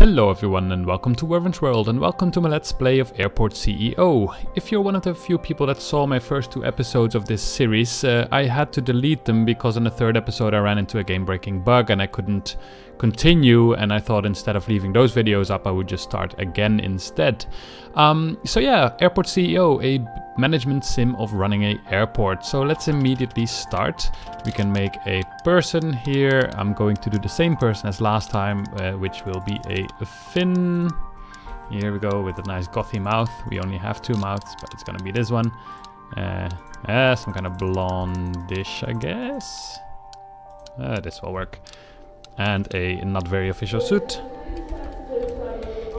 Hello everyone and welcome to Werven's World and welcome to my Let's Play of Airport CEO. If you're one of the few people that saw my first two episodes of this series, I had to delete them because in the third episode I ran into a game-breaking bug and I couldn't continue, and I thought instead of leaving those videos up I would just start again instead. So yeah, Airport CEO, a management sim of running an airport. So let's immediately start. We can make a person here. I'm going to do the same person as last time, which will be a fin. Here we go, with a nice gothy mouth. We only have two mouths, but it's gonna be this one. Some kind of blondish, I guess. This will work. And a not very official suit.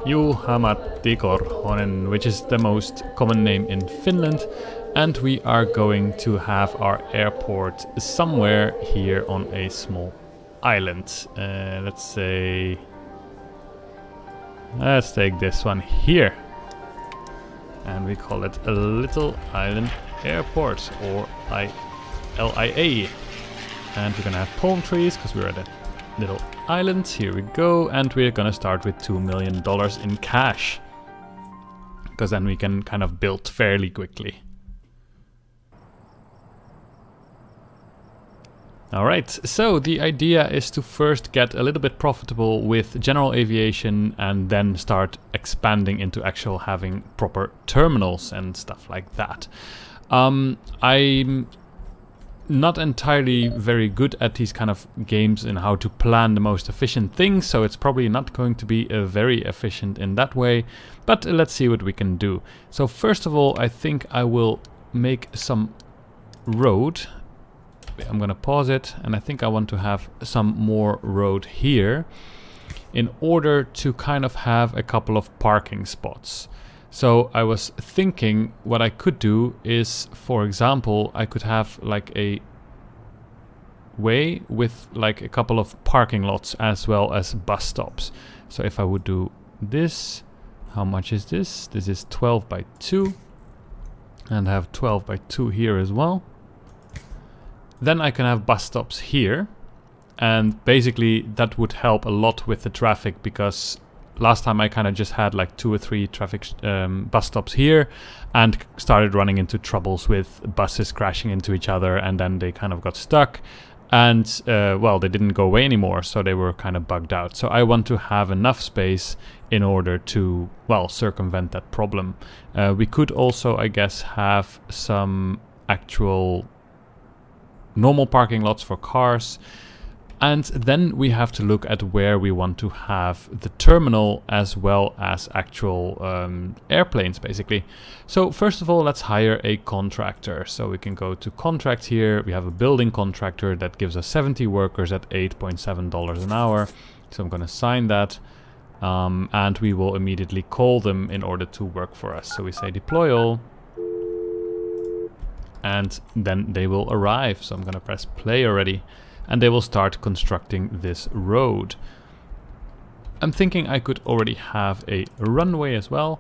Juha-Matti Korhonen, which is the most common name in Finland. And we are going to have our airport somewhere here on a small island. Let's take this one here. And we call it a Little Island Airport, or LIA. And we're gonna have palm trees because we're at a little island. Here we go, and we're gonna start with $2 million in cash, because then we can kind of build fairly quickly. Alright, so the idea is to first get a little bit profitable with general aviation and then start expanding into actual having proper terminals and stuff like that. I'm not entirely very good at these kind of games and how to plan the most efficient things, so it's probably not going to be very efficient in that way, but let's see what we can do. So first of all, I think I will make some road. I'm gonna pause it, and I think I want to have some more road here in order to kind of have a couple of parking spots. So I was thinking what I could do is, for example, I could have like a way with like a couple of parking lots as well as bus stops. So if I would do this, how much is this? This is 12 by 2, and have 12 by 2 here as well. Then I can have bus stops here, and basically that would help a lot with the traffic, because last time I kind of just had like 2 or 3 traffic bus stops here and started running into troubles with buses crashing into each other, and then they kind of got stuck and well, they didn't go away anymore, so they were kind of bugged out. So I want to have enough space in order to, well, circumvent that problem. We could also, I guess, have some actual normal parking lots for cars. And then we have to look at where we want to have the terminal as well as actual airplanes, basically. So first of all, let's hire a contractor. So we can go to contract here. We have a building contractor that gives us 70 workers at $8.7 an hour. So I'm going to sign that. And we will immediately call them in order to work for us. So we say deploy all. And then they will arrive. So I'm going to press play already. And they will start constructing this road. I'm thinking I could already have a runway as well.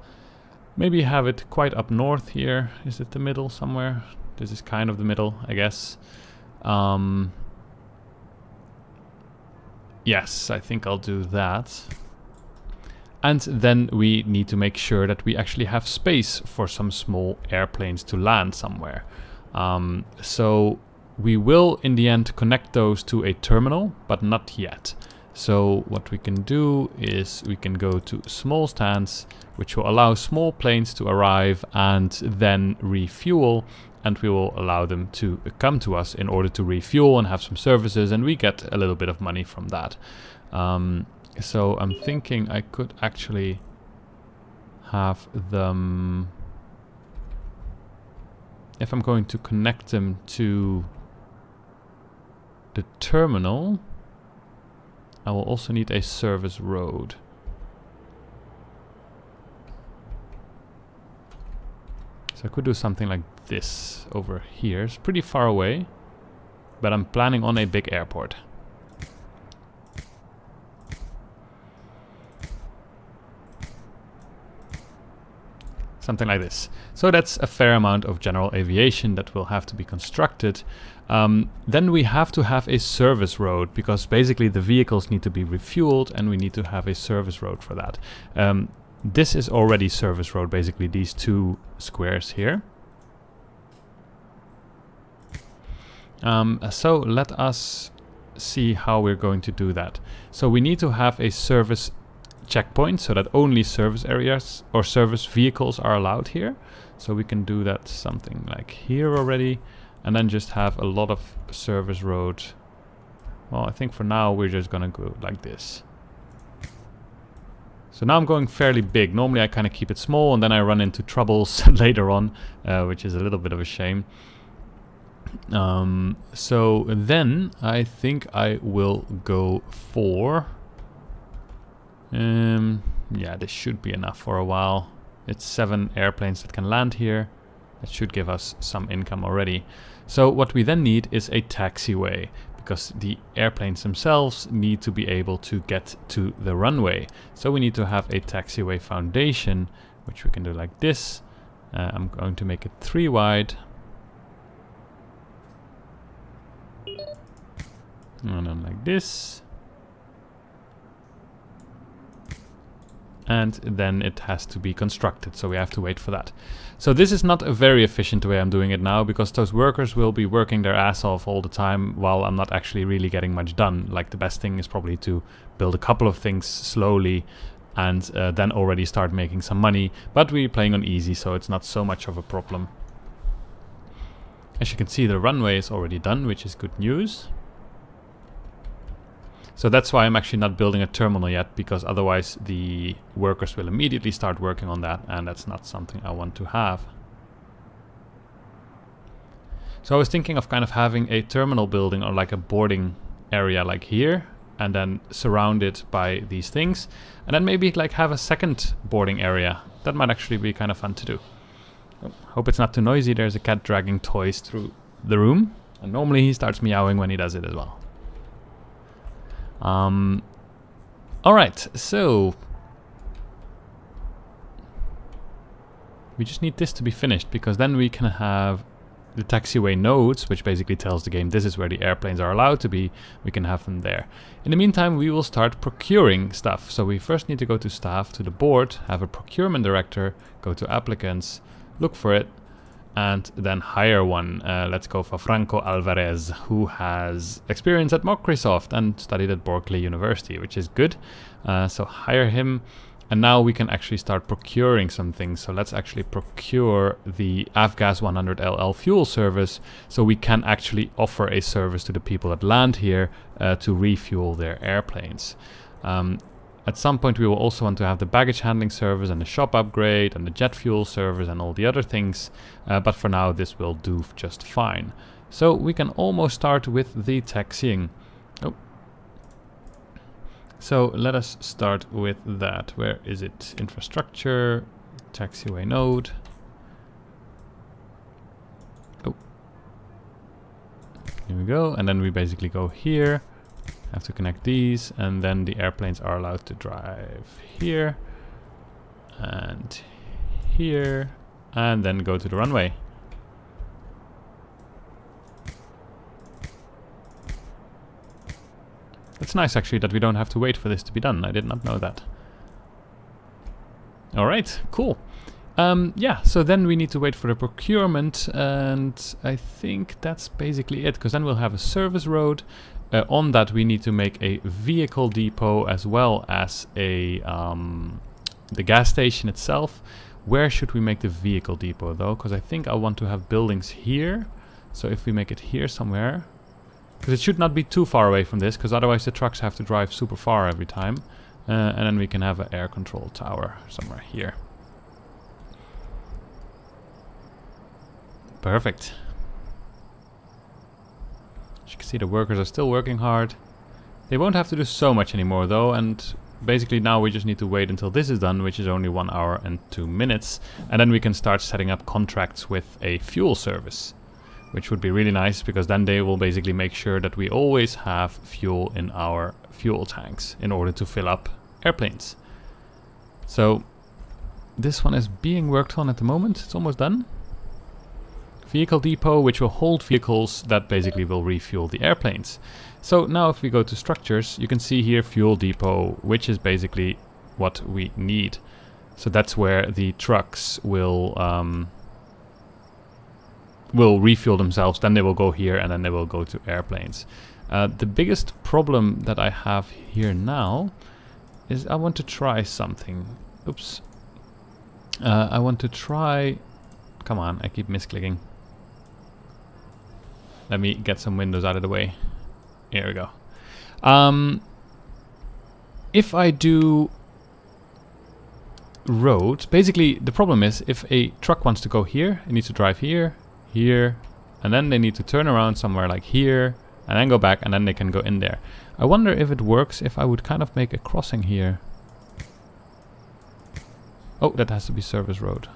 Maybe have it quite up north here. Is it the middle somewhere? This is kind of the middle, I guess. Yes, I think I'll do that. And then we need to make sure that we actually have space for some small airplanes to land somewhere. So we will in the end connect those to a terminal, but not yet. So what we can do is we can go to small stands, which will allow small planes to arrive and then refuel, and we will allow them to come to us in order to refuel and have some services, and we get a little bit of money from that. So I'm thinking I could actually have them, if I'm going to connect them to the terminal, I will also need a service road. So I could do something like this over here. It's pretty far away, but I'm planning on a big airport. Something like this. So that's a fair amount of general aviation that will have to be constructed. Then we have to have a service road, because basically the vehicles need to be refueled and we need to have a service road for that. This is already service road, basically these two squares here. So let us see how we're going to do that. So we need to have a service checkpoint so that only service areas or service vehicles are allowed here. So we can do that something like here already, and then just have a lot of service road. Well, I think for now we're just gonna go like this. So now I'm going fairly big. Normally I kind of keep it small and then I run into troubles later on, which is a little bit of a shame. So then I think I will go for... yeah, this should be enough for a while. It's 7 airplanes that can land here. That should give us some income already. So what we then need is a taxiway, because the airplanes themselves need to be able to get to the runway. So we need to have a taxiway foundation, which we can do like this. I'm going to make it 3 wide. And then like this. And then it has to be constructed, so we have to wait for that. So this is not a very efficient way I'm doing it now, because those workers will be working their ass off all the time while I'm not actually really getting much done. Like, the best thing is probably to build a couple of things slowly and then already start making some money. But we're playing on easy, so it's not so much of a problem. As you can see, the runway is already done, which is good news. So that's why I'm actually not building a terminal yet, because otherwise the workers will immediately start working on that, and that's not something I want to have. So I was thinking of kind of having a terminal building or like a boarding area like here, and then surround it by these things, and then maybe like have a second boarding area. That might actually be kind of fun to do. Hope it's not too noisy. There's a cat dragging toys through the room, and normally he starts meowing when he does it as well. Alright, so we just need this to be finished, because then we can have the taxiway nodes, which basically tells the game this is where the airplanes are allowed to be. We can have them there. In the meantime, we will start procuring stuff. So we first need to go to staff, to the board, have a procurement director, go to applicants, look for it, and then hire one. Let's go for Franco Alvarez, who has experience at Microsoft and studied at Berkeley University, which is good. So hire him, and now we can actually start procuring some things. So let's actually procure the Avgas 100LL fuel service, so we can actually offer a service to the people that land here to refuel their airplanes. At some point we will also want to have the baggage handling service and the shop upgrade and the jet fuel service and all the other things, but for now this will do just fine. So we can almost start with the taxiing. Oh. So let us start with that. Where is it? Infrastructure, taxiway node. Oh. Here we go, and then we basically go here. Have to connect these, and then the airplanes are allowed to drive here and here, and then go to the runway. It's nice actually that we don't have to wait for this to be done. I did not know that. Alright, cool. Yeah, so then we need to wait for the procurement, and I think that's basically it, because then we'll have a service road. On that we need to make a vehicle depot as well as a the gas station itself. Where should we make the vehicle depot though? Because I think I want to have buildings here. So if we make it here somewhere, because it should not be too far away from this, because otherwise the trucks have to drive super far every time. And then we can have an air control tower somewhere here. Perfect. As you can see, the workers are still working hard. They won't have to do so much anymore though, and basically now we just need to wait until this is done, which is only 1 hour and 2 minutes, and then we can start setting up contracts with a fuel service, which would be really nice, because then they will basically make sure that we always have fuel in our fuel tanks in order to fill up airplanes. So this one is being worked on at the moment. It's almost done. Vehicle depot, which will hold vehicles that basically will refuel the airplanes. So now if we go to structures, you can see here fuel depot, which is basically what we need. So that's where the trucks will refuel themselves, then they will go here and then they will go to airplanes. The biggest problem that I have here now is I want to try something. Oops. I want to try... Come on, I keep misclicking. Let me get some windows out of the way. Here we go. If I do roads, basically the problem is if a truck wants to go here, it needs to drive here, here, and then they need to turn around somewhere like here, and then go back, and then they can go in there. I wonder if it works if I would kind of make a crossing here. Oh, that has to be service road.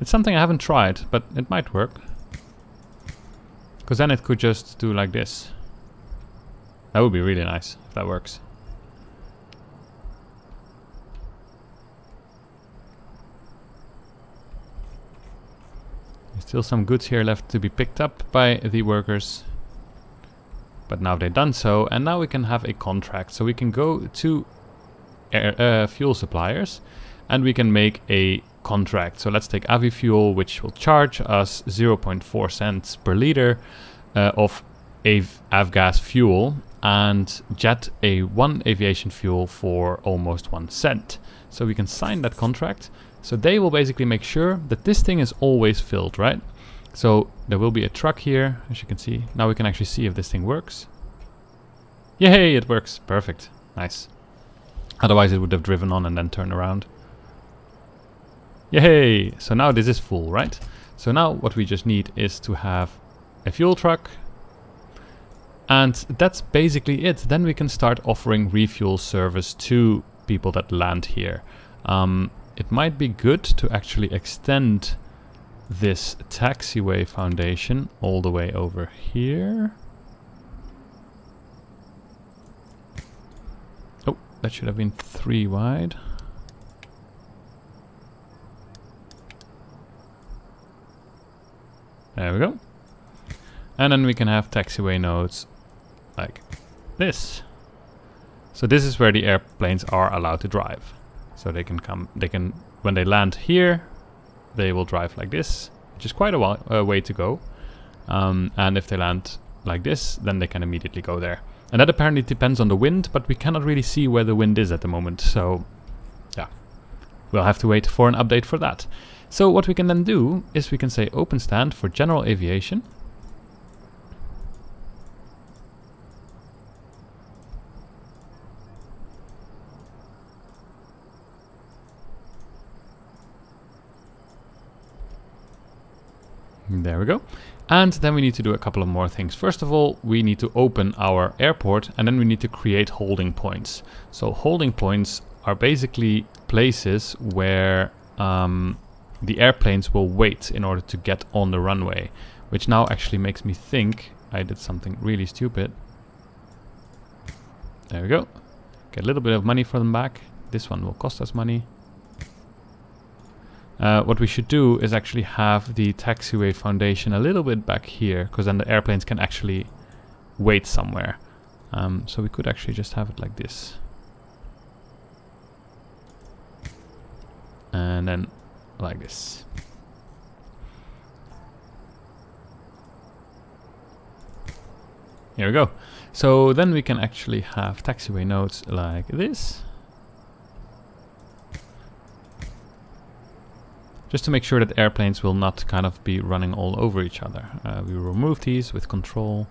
It's something I haven't tried, but it might work. Because then it could just do like this. That would be really nice if that works. There's still some goods here left to be picked up by the workers. But now they've done so, and now we can have a contract. So we can go to fuel suppliers, and we can make a contract. So let's take Avifuel, which will charge us 0.4 cents per liter of avgas fuel, and Jet A1 aviation fuel for almost 1 cent. So we can sign that contract. So they will basically make sure that this thing is always filled, right? So there will be a truck here, as you can see. Now we can actually see if this thing works. Yay, it works. Perfect. Nice. Otherwise it would have driven on and then turned around. Yay! So now this is full, right? So now what we just need is to have a fuel truck. And that's basically it. Then we can start offering refuel service to people that land here. It might be good to actually extend this taxiway foundation all the way over here. Oh, that should have been 3 wide. There we go. And then we can have taxiway nodes like this. So this is where the airplanes are allowed to drive. So they can come, when they land here, they will drive like this, which is quite a way to go. And if they land like this, then they can immediately go there. And that apparently depends on the wind, but we cannot really see where the wind is at the moment. So yeah, we'll have to wait for an update for that. So what we can then do is we can say open stand for general aviation. There we go. And then we need to do a couple of more things. First of all, we need to open our airport, and then we need to create holding points. So holding points are basically places where the airplanes will wait in order to get on the runway, which now actually makes me think I did something really stupid. There we go. Get a little bit of money for them back. This one will cost us money. What we should do is actually have the taxiway foundation a little bit back here, because then the airplanes can actually wait somewhere. So we could actually just have it like this. And then like this. Here we go. So then we can actually have taxiway nodes like this. Just to make sure that airplanes will not kind of be running all over each other. We will remove these with control,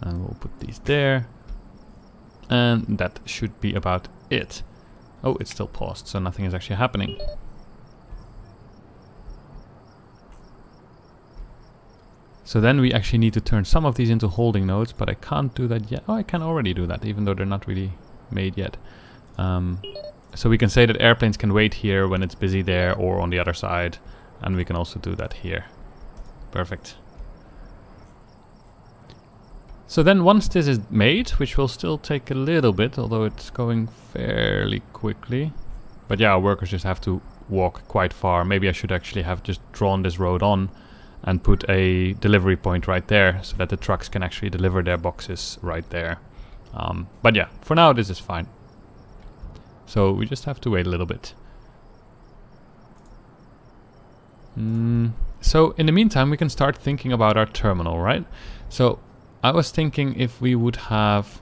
and we'll put these there. And that should be about it. Oh, it's still paused, so nothing is actually happening. So then we actually need to turn some of these into holding nodes, but I can't do that yet. Oh, I can already do that, even though they're not really made yet. So we can say that airplanes can wait here when it's busy there or on the other side. And we can also do that here. Perfect. So then once this is made, which will still take a little bit, although it's going fairly quickly. But yeah, our workers just have to walk quite far. Maybe I should actually have just drawn this road on and put a delivery point right there so that the trucks can actually deliver their boxes right there. But yeah, for now this is fine. So we just have to wait a little bit. So in the meantime, we can start thinking about our terminal, right? So I was thinking if we would have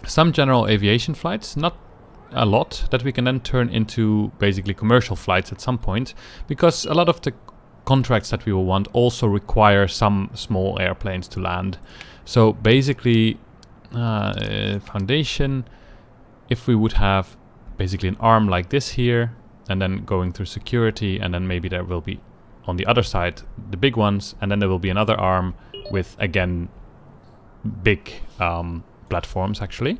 some general aviation flights, not a lot, that we can then turn into basically commercial flights at some point, because a lot of the contracts that we will want also require some small airplanes to land. So basically, foundation, if we would have basically an arm like this here, and then going through security, and then maybe there will be on the other side the big ones, and then there will be another arm with again big platforms actually.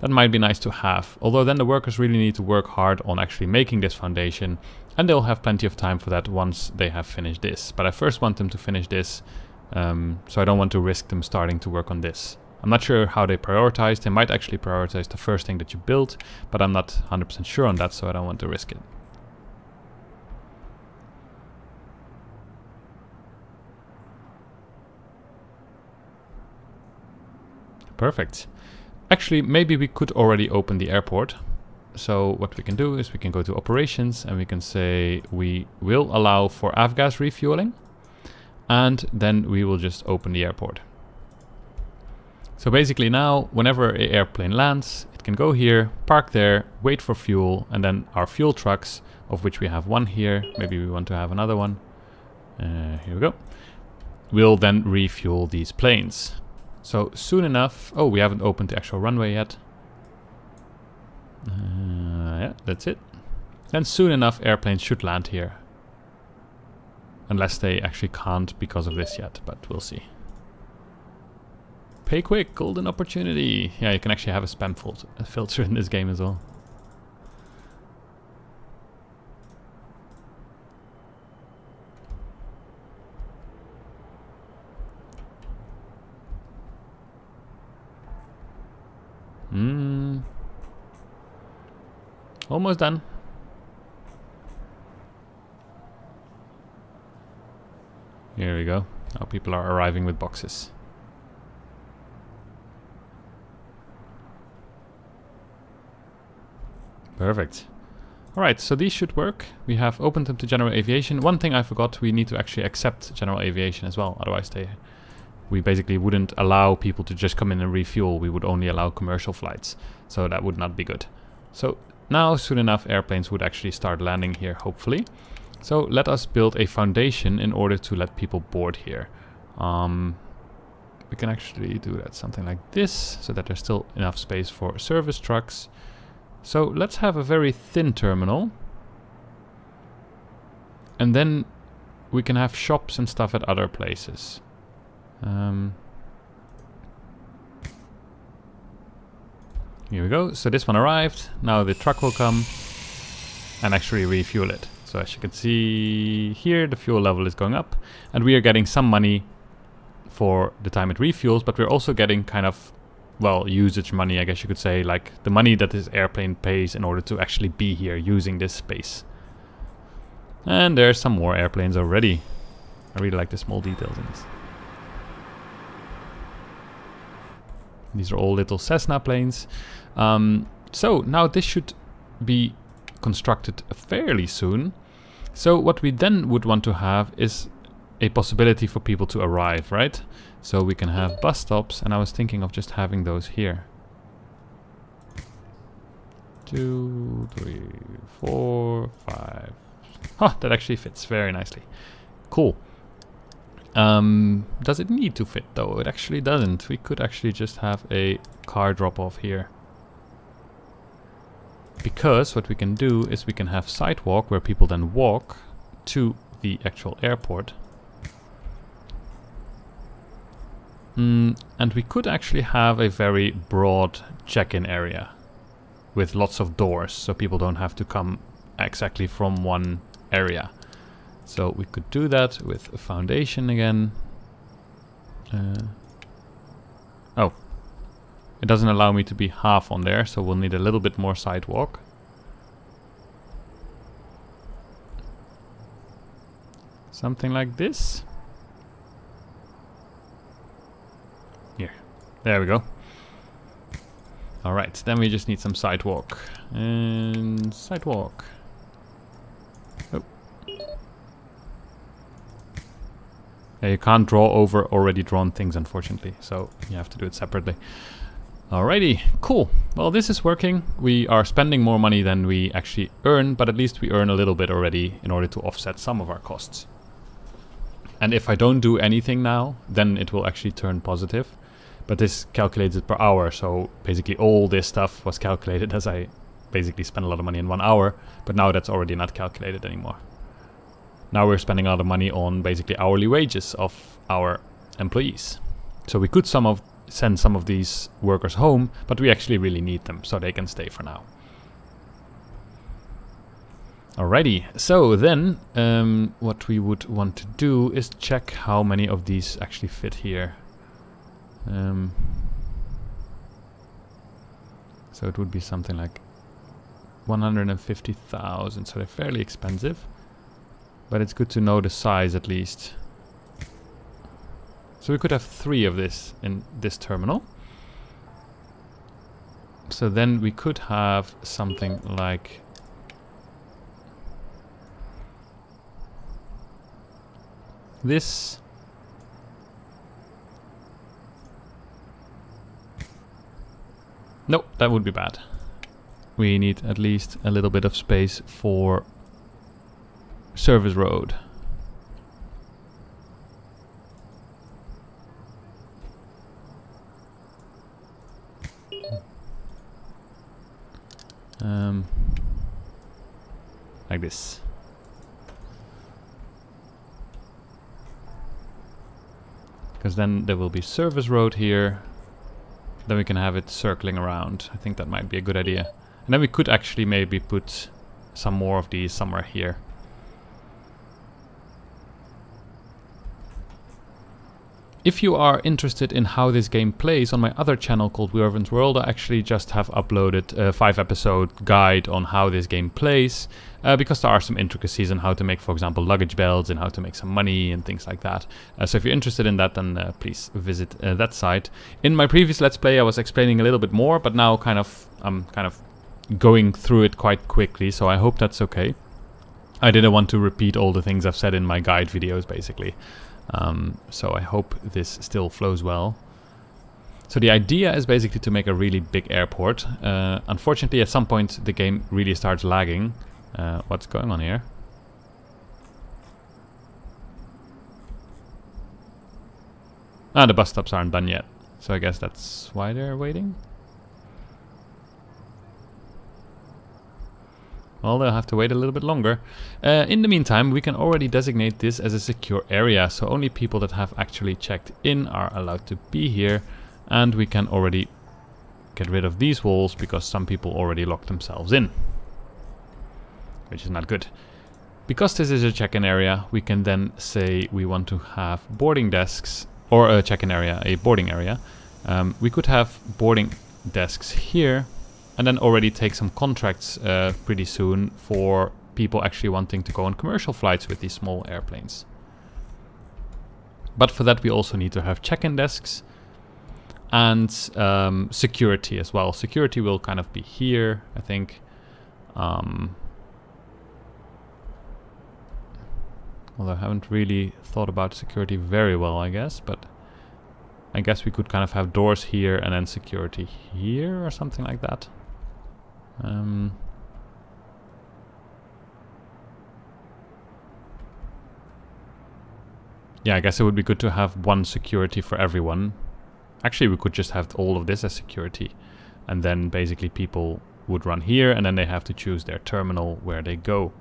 That might be nice to have, although then the workers really need to work hard on actually making this foundation, and they'll have plenty of time for that once they have finished this. But I first want them to finish this, so I don't want to risk them starting to work on this. I'm not sure how they prioritize. They might actually prioritize the first thing that you build, but I'm not 100% sure on that, so I don't want to risk it. Perfect. Actually, maybe we could already open the airport. So what we can do is we can go to operations and we can say we will allow for avgas refueling, and then we will just open the airport. So basically now, whenever an airplane lands, it can go here, park there, wait for fuel, and then our fuel trucks, of which we have one here, maybe we want to have another one. Here we go. We'll then refuel these planes. So soon enough, oh, we haven't opened the actual runway yet. Yeah, that's it. Then soon enough, airplanes should land here. Unless they actually can't because of this yet, but we'll see. Pay quick, golden opportunity. Yeah, you can actually have a spam filter in this game as well. Almost done. Here we go. Now people are arriving with boxes. Perfect. Alright, so these should work. We have opened them to general aviation. One thing I forgot, we need to actually accept general aviation as well. Otherwise we basically wouldn't allow people to just come in and refuel. We would only allow commercial flights. So that would not be good. So now soon enough airplanes would actually start landing here, hopefully. So let us build a foundation in order to let people board here. We can actually do that something like this, so that there's still enough space for service trucks. So let's have a very thin terminal. And then we can have shops and stuff at other places. Here we go. So this one arrived. Now the truck will come and actually refuel it. So as you can see here, the fuel level is going up. And we are getting some money for the time it refuels, but we're also getting kind of, well, usage money, I guess you could say, like the money that this airplane pays in order to actually be here using this space. And there's some more airplanes already. I really like the small details in this. These are all little Cessna planes. So now this should be constructed fairly soon. So what we then would want to have is a possibility for people to arrive, right? So we can have bus stops, and I was thinking of just having those here. 2, 3, 4, 5. Oh, that actually fits very nicely. Cool. Does it need to fit though? It actually doesn't. We could actually just have a car drop off here. Because what we can do is we can have sidewalk where people then walk to the actual airport. And we could actually have a very broad check-in area with lots of doors, so people don't have to come exactly from one area. So we could do that with a foundation again. Oh. It doesn't allow me to be half on there, so we'll need a little bit more sidewalk. Something like this. Here. There we go. Alright, then we just need some sidewalk. And sidewalk. Oh. Yeah, you can't draw over already drawn things, unfortunately, so you have to do it separately. Alrighty, cool. Well, this is working. We are spending more money than we actually earn, but at least we earn a little bit already in order to offset some of our costs. And if I don't do anything now, then it will actually turn positive. But this calculates it per hour, so basically all this stuff was calculated as I basically spent a lot of money in 1 hour, but now that's already not calculated anymore. Now we're spending a lot of money on basically hourly wages of our employees. So we could send some of these workers home, but we actually really need them, so they can stay for now. Alrighty, so then what we would want to do is check how many of these actually fit here. So it would be something like 150,000, so they're fairly expensive, but it's good to know the size at least. So we could have 3 of this in this terminal. So then we could have something like this. Nope, that would be bad. We need at least a little bit of space for service road. Like this. Because then there will be service road here. Then we can have it circling around. I think that might be a good idea. And then we could actually maybe put some more of these somewhere here. If you are interested in how this game plays, on my other channel called Weirvan's World, I actually just have uploaded a 5-episode guide on how this game plays, because there are some intricacies on how to make, for example, luggage belts and how to make some money and things like that. So if you're interested in that, then please visit that site. In my previous Let's Play, I was explaining a little bit more, but now I'm kind of going through it quite quickly, so I hope that's okay. I didn't want to repeat all the things I've said in my guide videos, basically. So I hope this still flows well. So the idea is basically to make a really big airport. Unfortunately, at some point the game really starts lagging. What's going on here? Ah, the bus stops aren't done yet. So I guess that's why they're waiting. Well, they'll have to wait a little bit longer. In the meantime, we can already designate this as a secure area, so only people that have actually checked in are allowed to be here. And we can already get rid of these walls, because some people already locked themselves in. Which is not good. Because this is a check-in area, we can then say we want to have boarding desks, or a check-in area, a boarding area. We could have boarding desks here, and then already take some contracts pretty soon for people actually wanting to go on commercial flights with these small airplanes. But for that we also need to have check-in desks and security as well. Security will kind of be here, I think. Although I haven't really thought about security very well, I guess, but I guess we could kind of have doors here and then security here or something like that. Yeah, I guess it would be good to have one security for everyone. Actually, we could just have all of this as security, and then basically people would run here and then they have to choose their terminal where they go.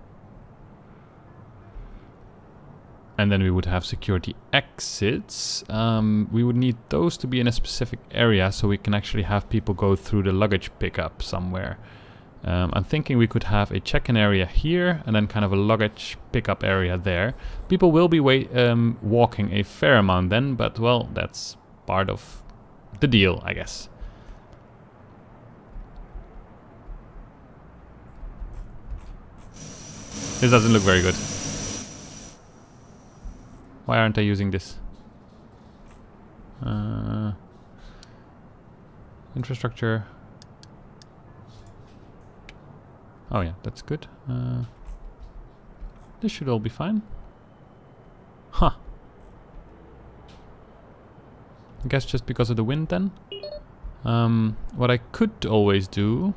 And then we would have security exits. We would need those to be in a specific area so we can actually have people go through the luggage pickup somewhere. I'm thinking we could have a check-in area here and then kind of a luggage pickup area there. People will be walking a fair amount then, but well, that's part of the deal, I guess. This doesn't look very good. Why aren't I using this? Infrastructure. Oh yeah, that's good. This should all be fine. Huh. I guess just because of the wind then. What I could always do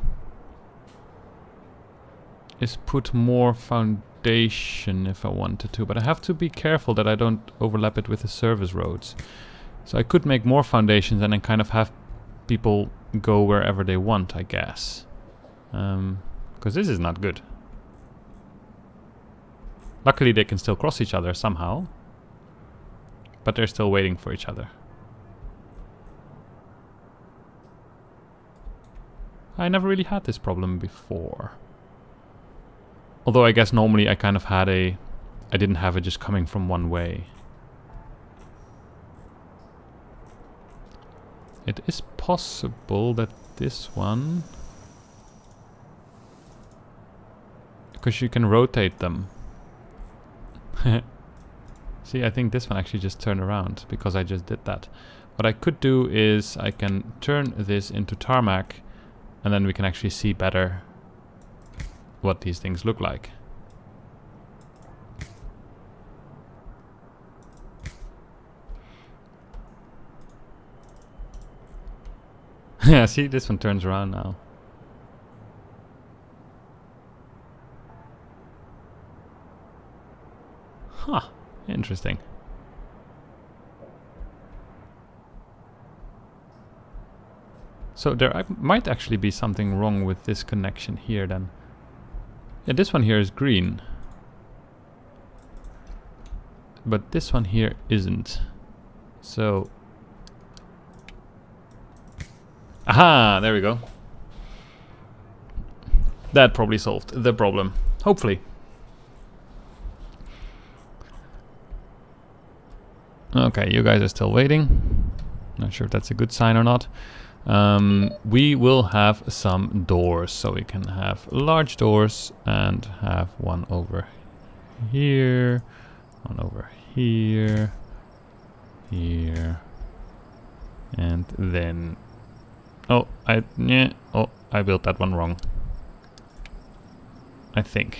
is put more foundation if I wanted to, but I have to be careful that I don't overlap it with the service roads. So I could make more foundations and then kind of have people go wherever they want, I guess. Because this is not good. Luckily they can still cross each other somehow, but they're still waiting for each other. I never really had this problem before. Although I guess normally I kind of had I didn't have it just coming from one way. It is possible that this one... Because you can rotate them. See, I think this one actually just turned around because I just did that. What I could do is I can turn this into tarmac and then we can actually see better what these things look like. Yeah, see, this one turns around now. Huh, interesting. So there might actually be something wrong with this connection here then. Yeah, this one here is green. But this one here isn't. So... Aha! There we go. That probably solved the problem. Hopefully. Okay, you guys are still waiting. Not sure if that's a good sign or not. We will have some doors, so we can have large doors and have one over here, one over here, here, and then... Oh, I built that one wrong. I think.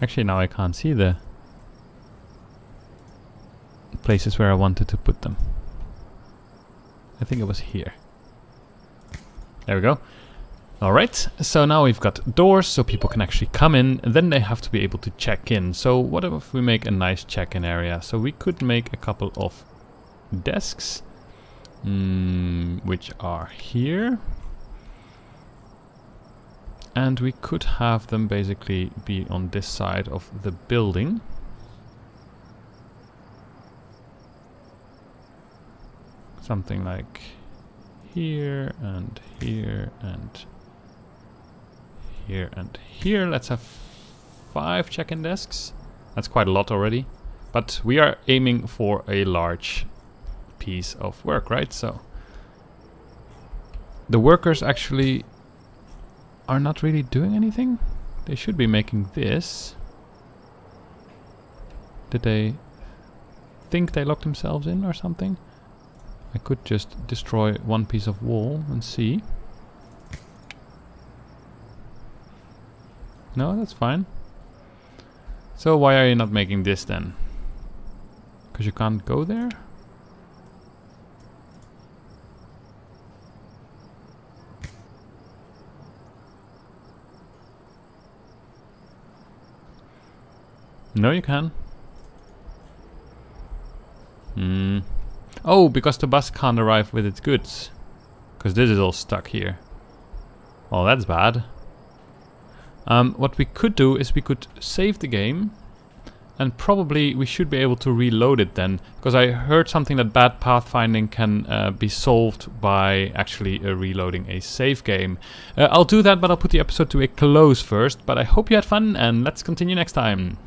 Actually, now I can't see the places where I wanted to put them. I think it was here. There we go. Alright, so now we've got doors so people can actually come in, and then they have to be able to check in. So what if we make a nice check-in area? So we could make a couple of desks, which are here. And we could have them basically be on this side of the building. Something like here and here and here and here. Let's have 5 check-in desks. That's quite a lot already. But we are aiming for a large piece of work, right? So the workers actually are not really doing anything. They should be making this. Did they think they locked themselves in or something? I could just destroy one piece of wall and see. No, that's fine. So why are you not making this then? Because you can't go there? No, you can. Oh, because the bus can't arrive with its goods. Because this is all stuck here. Oh, that's bad. What we could do is we could save the game. And probably we should be able to reload it then. Because I heard something that bad pathfinding can be solved by actually reloading a save game. I'll do that, but I'll put the episode to a close first. But I hope you had fun, and let's continue next time.